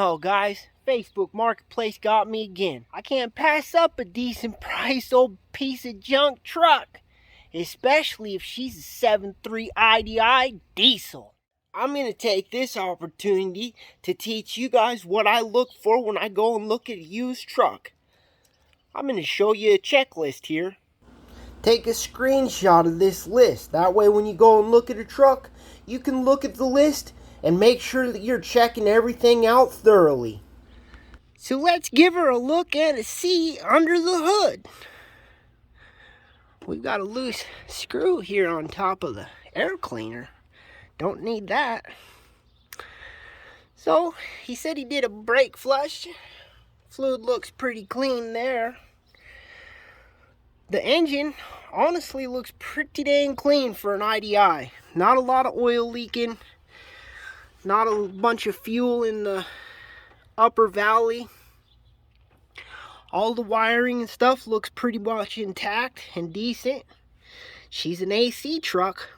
Well, guys, Facebook Marketplace got me again. I can't pass up a decent priced old piece of junk truck, especially if she's a 7.3 IDI diesel. I'm going to take this opportunity to teach you guys what I look for when I go and look at a used truck. I'm going to show you a checklist here. Take a screenshot of this list. That way when you go and look at a truck, you can look at the list and make sure that you're checking everything out thoroughly. So let's give her a look and a see under the hood. We've got a loose screw here on top of the air cleaner. Don't need that. So he said he did a brake flush. Fluid looks pretty clean there. The engine honestly looks pretty dang clean for an IDI. Not a lot of oil leaking. Not a bunch of fuel in the upper valley. All the wiring and stuff looks pretty much intact and decent. She's an AC truck,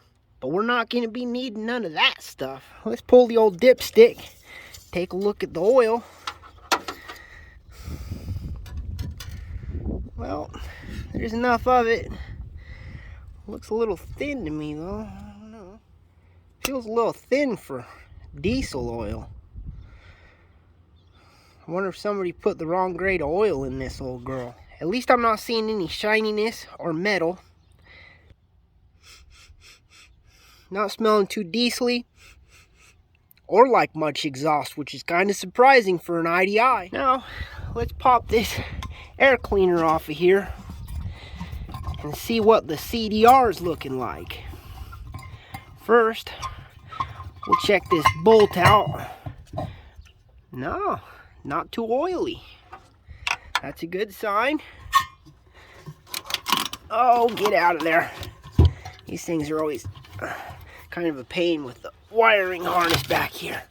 but we're not going to be needing none of that stuff. Let's pull the old dipstick. Take a look at the oil. Well, there's enough of it. Looks a little thin to me though. I don't know. Feels a little thin for diesel oil. I wonder if somebody put the wrong grade of oil in this old girl. At least I'm not seeing any shininess or metal. Not smelling too diesel-y or like much exhaust, which is kind of surprising for an IDI. Now, let's pop this air cleaner off of here and see what the CDR is looking like. First, we'll check this bolt out. No, not too oily. That's a good sign. Oh, get out of there. These things are always kind of a pain with the wiring harness back here.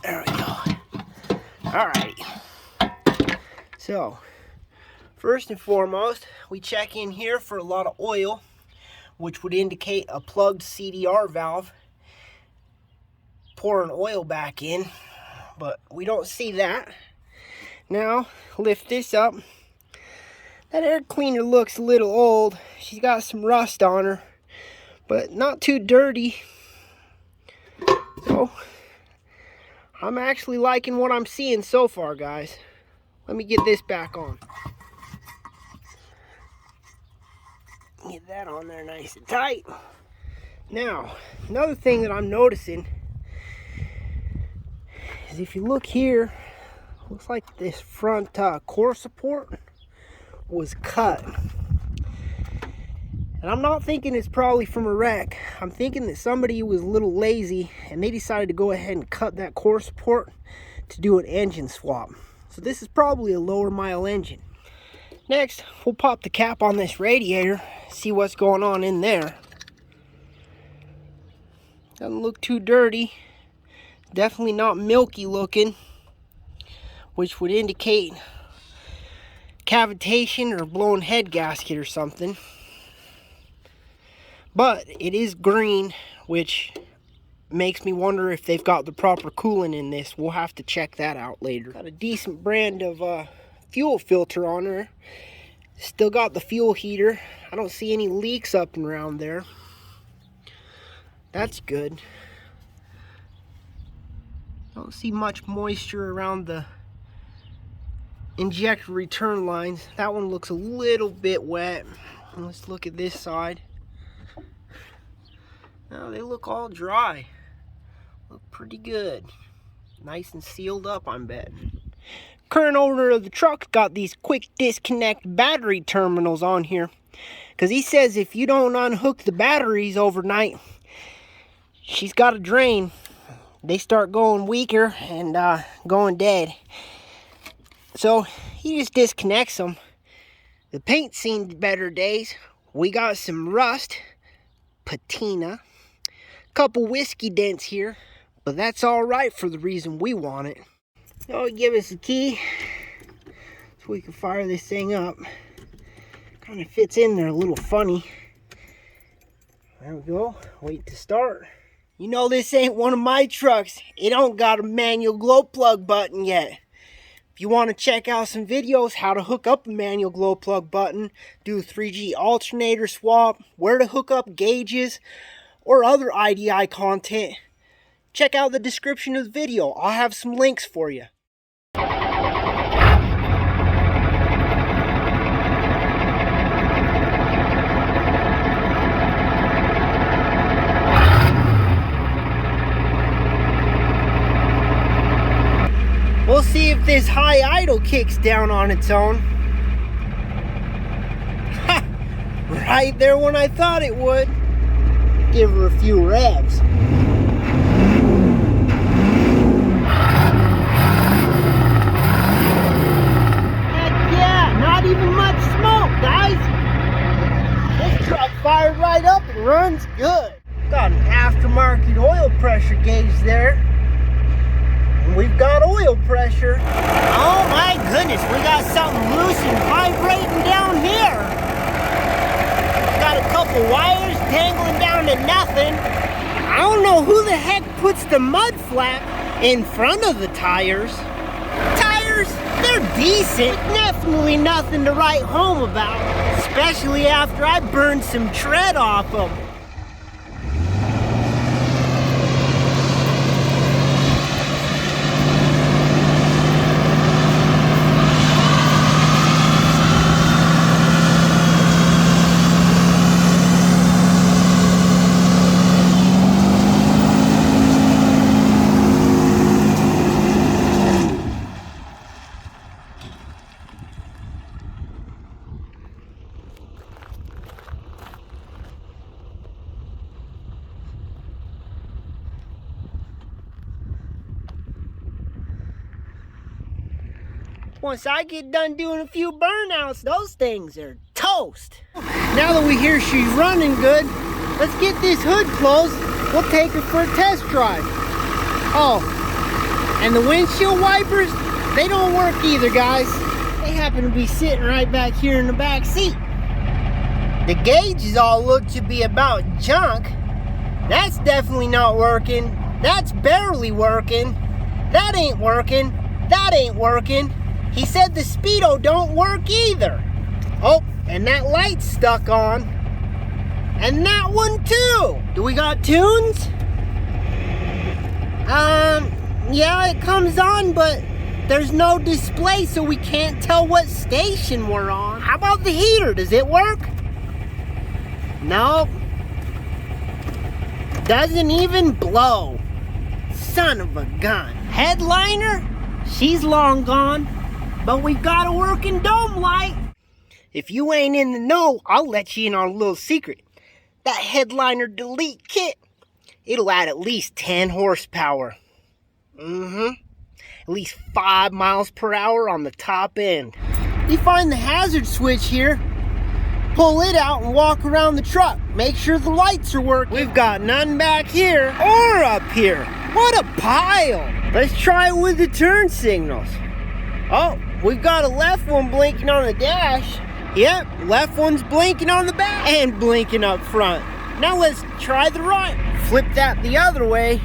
There we go. Alrighty. So, first and foremost, we check in here for a lot of oil, which would indicate a plugged CDR valve pouring oil back in, but we don't see that. Now, lift this up. That air cleaner looks a little old. She's got some rust on her, but not too dirty. So, I'm actually liking what I'm seeing so far, guys. Let me get this back on. Get that on there nice and tight. Now, another thing that I'm noticing is if you look here, looks like this front core support was cut. And I'm not thinking it's probably from a wreck. I'm thinking that somebody was a little lazy and they decided to go ahead and cut that core support to do an engine swap. So this is probably a lower mile engine. Next, we'll pop the cap on this radiator, see what's going on in there. Doesn't look too dirty. Definitely not milky looking, which would indicate cavitation or blown head gasket or something. But it is green, which makes me wonder if they've got the proper coolant in this. We'll have to check that out later. Got a decent brand of fuel filter on her. Still got the fuel heater. I don't see any leaks up and around there. That's good. Don't see much moisture around the injector return lines. That one looks a little bit wet. Let's look at this side. No, they look all dry. Look pretty good. Nice and sealed up, I bet. Current owner of the truck got these quick disconnect battery terminals on here, because he says if you don't unhook the batteries overnight, she's got a drain. They start going weaker and going dead. So he just disconnects them. The paint's seen better days. We got some rust, patina, a couple whiskey dents here, but that's all right for the reason we want it. So give us a key so we can fire this thing up. Kind of fits in there a little funny. There we go. Wait to start. You know this ain't one of my trucks. It don't got a manual glow plug button yet. If you want to check out some videos how to hook up a manual glow plug button, do a 3G alternator swap, where to hook up gauges, or other IDI content, check out the description of the video. I'll have some links for you. We'll see if this high idle kicks down on its own. Ha! Right there when I thought it would. Give her a few revs. Heck yeah, not even much smoke, guys. This truck fired right up and runs good. Got an aftermarket oil pressure gauge there. We've got oil pressure. Oh my goodness, we got something loose and vibrating down here. Got a couple wires dangling down to nothing. I don't know who the heck puts the mud flap in front of the tires. Tires, they're decent. Definitely nothing to write home about. Especially after I burned some tread off them. Once I get done doing a few burnouts, those things are toast. Now that we hear she's running good, let's get this hood closed. We'll take her for a test drive. Oh, and the windshield wipers, they don't work either, guys. They happen to be sitting right back here in the back seat. The gauges all look to be about junk. That's definitely not working. That's barely working. That ain't working. That ain't working. He said the speedo don't work either. Oh, and that light's stuck on. And that one too. Do we got tunes? Yeah, it comes on, but there's no display, so we can't tell what station we're on. How about the heater? Does it work? Nope. Doesn't even blow. Son of a gun. Headliner? She's long gone. But we've got a working dome light. If you ain't in the know, I'll let you in on a little secret. That headliner delete kit, it'll add at least 10 horsepower. At least 5 miles per hour on the top end. You find the hazard switch here, pull it out and walk around the truck. Make sure the lights are working. We've got none back here or up here. What a pile. Let's try it with the turn signals. Oh, we've got a left one blinking on the dash. Yep, left one's blinking on the back and blinking up front. Now let's try the right. Flip that the other way.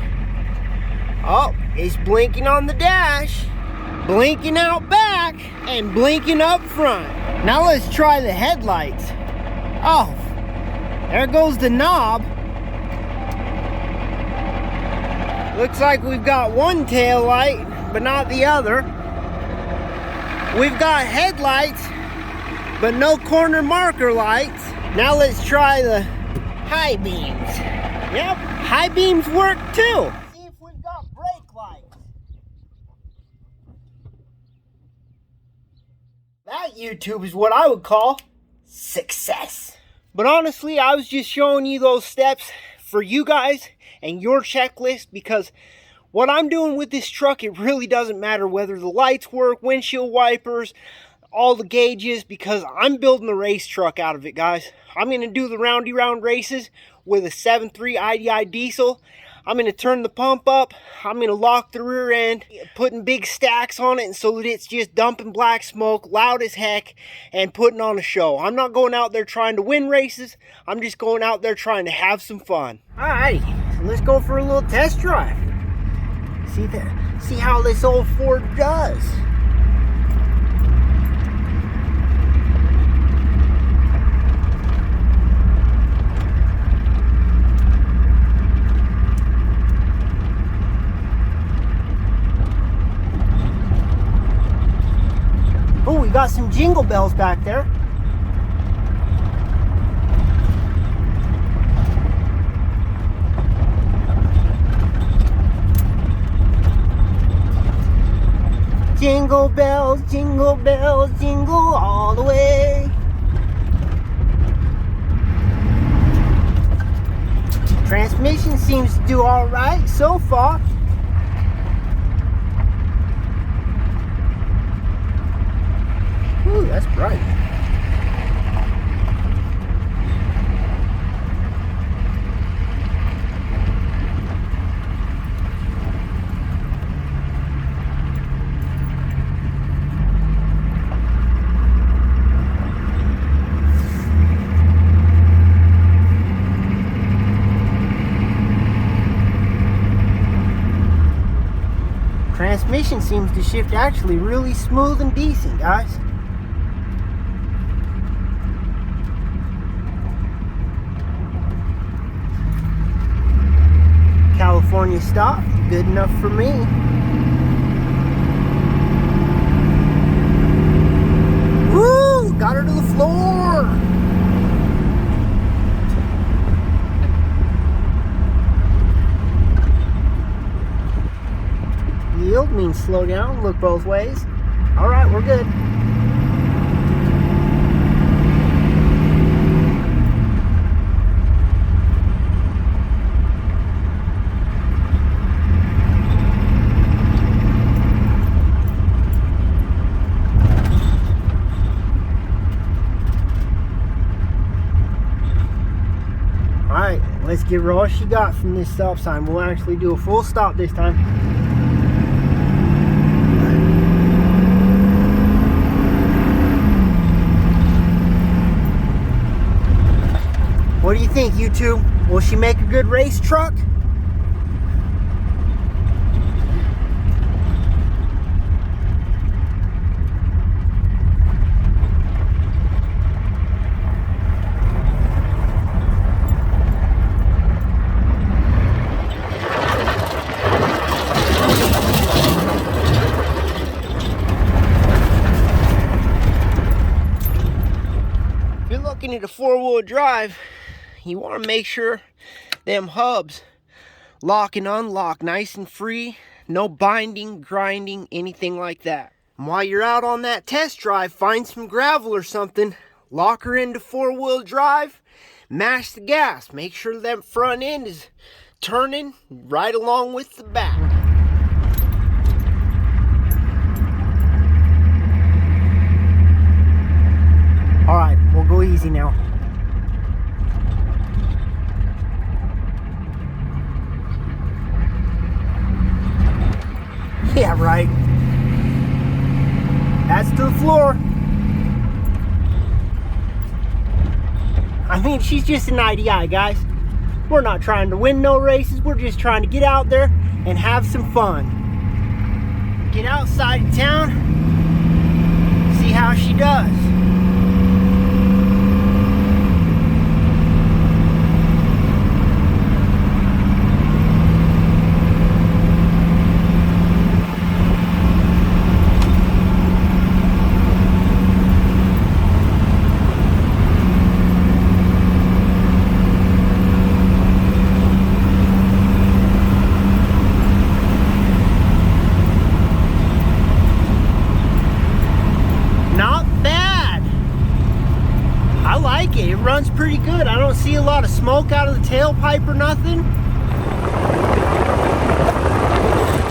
Oh, it's blinking on the dash, blinking out back, and blinking up front. Now let's try the headlights. Oh, there goes the knob. Looks like we've got one tail light, but not the other. We've got headlights, but no corner marker lights. Now let's try the high beams. Yep, high beams work too. See if we've got brake lights. That YouTube is what I would call success. But honestly, I was just showing you those steps for you guys and your checklist, because what I'm doing with this truck, it really doesn't matter whether the lights work, windshield wipers, all the gauges, because I'm building a race truck out of it, guys. I'm going to do the roundy round races with a 7.3 IDI diesel. I'm going to turn the pump up. I'm going to lock the rear end, putting big stacks on it so that it's just dumping black smoke, loud as heck, and putting on a show. I'm not going out there trying to win races. I'm just going out there trying to have some fun. Alrighty, let's go for a little test drive. See how this old Ford does. Oh, we got some jingle bells back there. Jingle bells, jingle bells, jingle all the way. Transmission seems to do all right so far. Ooh, that's bright. Transmission seems to shift actually really smooth and decent, guys. California stop, good enough for me. Woo! Got her to the floor! Yield means slow down, look both ways. Alright, we're good. Alright, let's give her all she got from this stop sign. We'll actually do a full stop this time. What do you think, YouTube? Will she make a good race truck? If you're looking at a four-wheel drive, you want to make sure them hubs lock and unlock nice and free. No binding, grinding, anything like that. And while you're out on that test drive, find some gravel or something. Lock her into four-wheel drive. Mash the gas. Make sure that front end is turning right along with the back. Alright, we'll go easy now. Yeah, right. That's to the floor. I mean, she's just an IDI, guys. We're not trying to win no races. We're just trying to get out there and have some fun. Get outside of town. See how she does. It runs pretty good. I don't see a lot of smoke out of the tailpipe or nothing.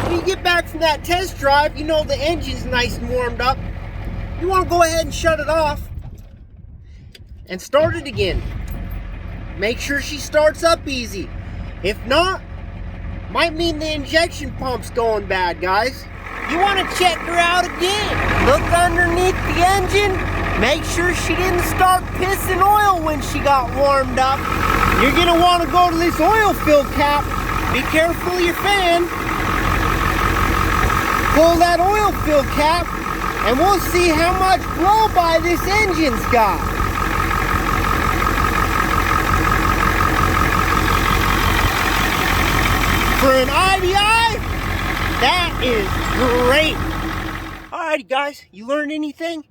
When you get back from that test drive, you know the engine's nice and warmed up. You want to go ahead and shut it off and start it again. Make sure she starts up easy. If not, might mean the injection pump's going bad, guys. You want to check her out again. Look underneath the engine. Make sure she didn't start pissing oil when she got warmed up. You're going to want to go to this oil fill cap Be careful of your fan. Pull that oil fill cap, and we'll see how much blow-by this engine's got. For an IDI, that is great. Alrighty guys, you learned anything?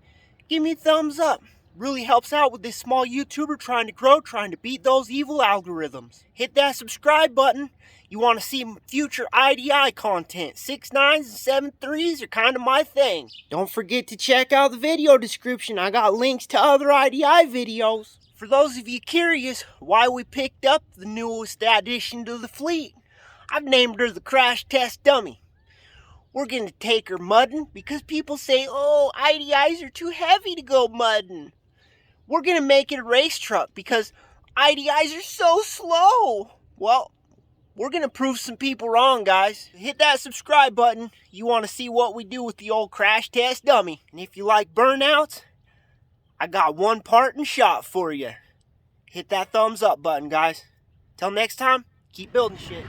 Give me a thumbs up. Really helps out with this small YouTuber trying to grow, trying to beat those evil algorithms. Hit that subscribe button. You want to see future IDI content. 6.9s and 7.3s are kind of my thing. Don't forget to check out the video description. I got links to other IDI videos. For those of you curious why we picked up the newest addition to the fleet, I've named her the Crash Test Dummy. We're going to take her mudding because people say, oh, IDIs are too heavy to go mudding. We're going to make it a race truck because IDIs are so slow. Well, we're going to prove some people wrong, guys. Hit that subscribe button. You want to see what we do with the old Crash Test Dummy. And if you like burnouts, I got one part and shot for you. Hit that thumbs up button, guys. Till next time, keep building shit.